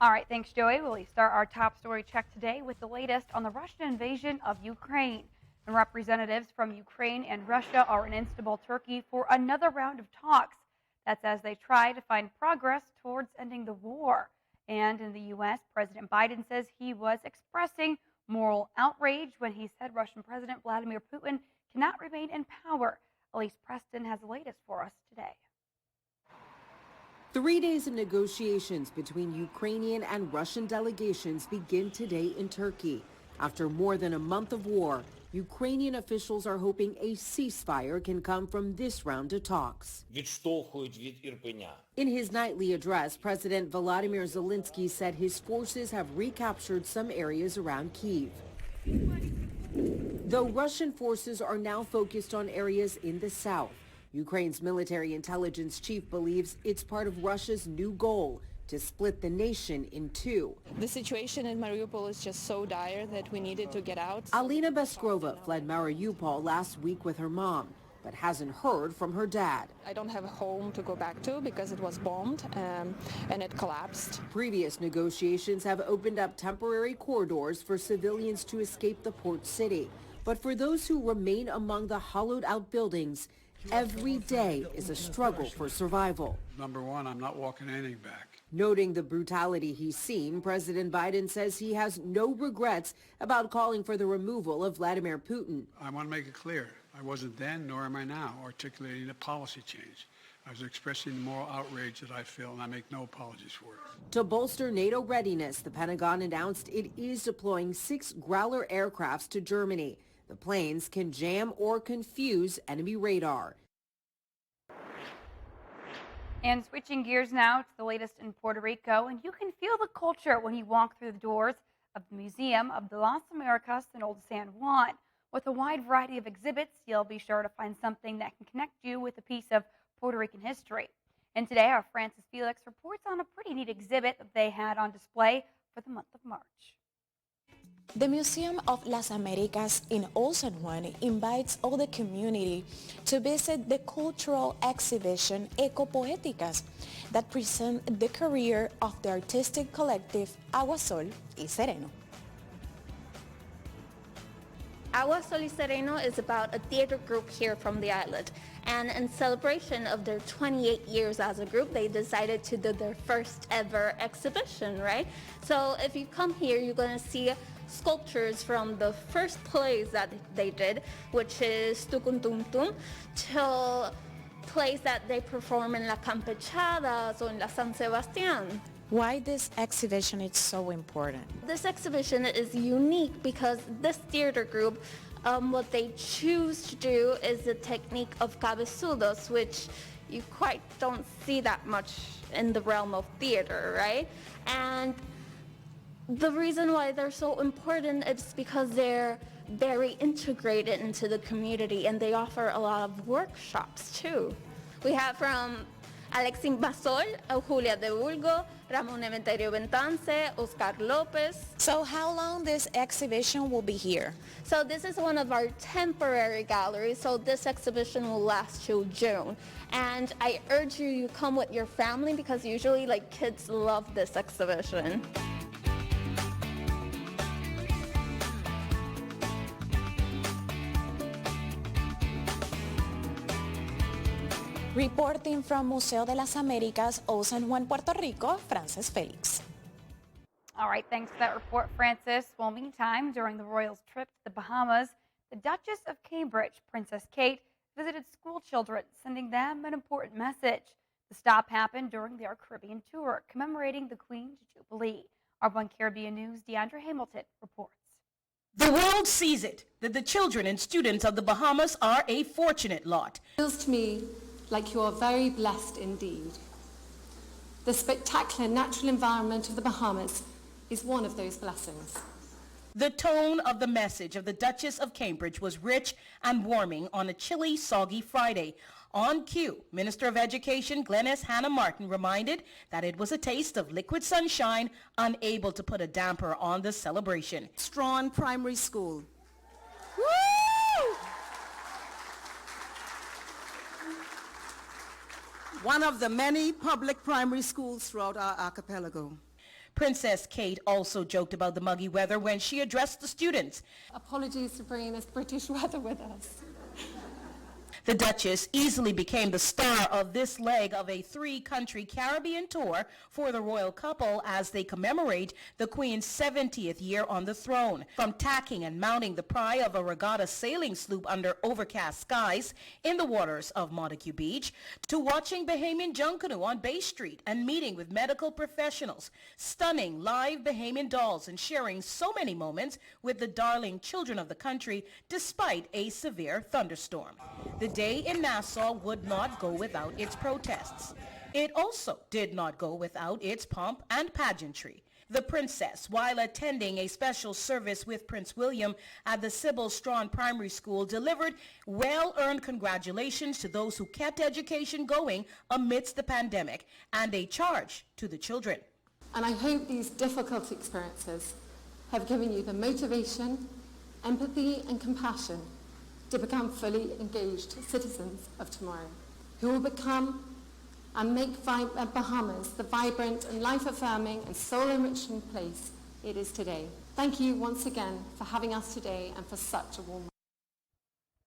All right, thanks, Joey. We'll start our top story check today with the latest on the Russian invasion of Ukraine. And representatives from Ukraine and Russia are in Istanbul, Turkey for another round of talks. That's as they try to find progress towards ending the war. And in the U.S., President Biden says he was expressing moral outrage when he said Russian President Vladimir Putin cannot remain in power. Elise Preston has the latest for us today. 3 days of negotiations between Ukrainian and Russian delegations begin today in Turkey. After more than a month of war, Ukrainian officials are hoping a ceasefire can come from this round of talks. In his nightly address, President Volodymyr Zelensky said his forces have recaptured some areas around Kyiv. Though Russian forces are now focused on areas in the south, Ukraine's military intelligence chief believes it's part of Russia's new goal to split the nation in two. The situation in Mariupol is just so dire that we needed to get out. Alina Beskrova fled Mariupol last week with her mom, but hasn't heard from her dad. I don't have a home to go back to because it was bombed and it collapsed. Previous negotiations have opened up temporary corridors for civilians to escape the port city. But for those who remain among the hollowed out buildings, every day is a struggle for survival. Number one, I'm not walking anything back. Noting the brutality he's seen, President Biden says he has no regrets about calling for the removal of Vladimir Putin. I want to make it clear. I wasn't then, nor am I now, articulating a policy change. I was expressing the moral outrage that I feel, and I make no apologies for it. To bolster NATO readiness, the Pentagon announced it is deploying 6 Growler aircrafts to Germany. The planes can jam or confuse enemy radar. And switching gears now to the latest in Puerto Rico, and you can feel the culture when you walk through the doors of the Museum of the Las Americas in Old San Juan. With a wide variety of exhibits, you'll be sure to find something that can connect you with a piece of Puerto Rican history. And today, our Francis Felix reports on a pretty neat exhibit that they had on display for the month of March. The Museum of Las Americas in Old San Juan invites all the community to visit the cultural exhibition Ecopoéticas that present the career of the artistic collective Agua Sol y Sereno. Agua Sol y Sereno is about a theater group here from the island. And in celebration of their 28 years as a group, they decided to do their first ever exhibition, right? So if you come here, you're going to see sculptures from the first plays that they did, which is Tucun Tum Tum, till plays that they perform in La Campechadas or in La San Sebastián. Why this exhibition is so important? This exhibition is unique because this theater group, what they choose to do is the technique of cabezudos, which you quite don't see that much in the realm of theater, right? And the reason why they're so important is because they're very integrated into the community and they offer a lot of workshops too. We have from Alexis Basol, Julia de Bulgo, Ramon Emeterio Bentance, Oscar Lopez. So how long this exhibition will be here? So this is one of our temporary galleries, so this exhibition will last till June. And I urge you to come with your family because usually kids love this exhibition. Reporting from Museo de las Américas, Old San Juan, Puerto Rico, Francis Felix. All right, thanks for that report, Francis. Well, meantime, during the Royals' trip to the Bahamas, the Duchess of Cambridge, Princess Kate, visited school children, sending them an important message. The stop happened during their Caribbean tour, commemorating the Queen's Jubilee. Our One Caribbean News' Deandra Hamilton reports. The world sees it, that the children and students of the Bahamas are a fortunate lot. Feels to me like you are very blessed indeed. The spectacular natural environment of the Bahamas is one of those blessings. The tone of the message of the Duchess of Cambridge was rich and warming on a chilly, soggy Friday. On cue, Minister of Education Glenys Hannah Martin reminded that it was a taste of liquid sunshine, unable to put a damper on the celebration. Strawn Primary School. Woo! One of the many public primary schools throughout our archipelago. Princess Kate also joked about the muggy weather when she addressed the students. Apologies for bringing this British weather with us. The Duchess easily became the star of this leg of a three-country Caribbean tour for the royal couple as they commemorate the Queen's 70th year on the throne. From tacking and mounting the pry of a regatta sailing sloop under overcast skies in the waters of Montague Beach, to watching Bahamian Junkanoo on Bay Street and meeting with medical professionals, stunning live Bahamian dolls, and sharing so many moments with the darling children of the country despite a severe thunderstorm. The day in Nassau would not go without its protests. It also did not go without its pomp and pageantry. The princess, while attending a special service with Prince William at the Sybil Strawn Primary School, delivered well-earned congratulations to those who kept education going amidst the pandemic and a charge to the children. And I hope these difficult experiences have given you the motivation, empathy and compassion to become fully engaged citizens of tomorrow, who will become and make Bahamas the vibrant and life-affirming and soul-enriching place it is today. Thank you once again for having us today and for such a warm welcome.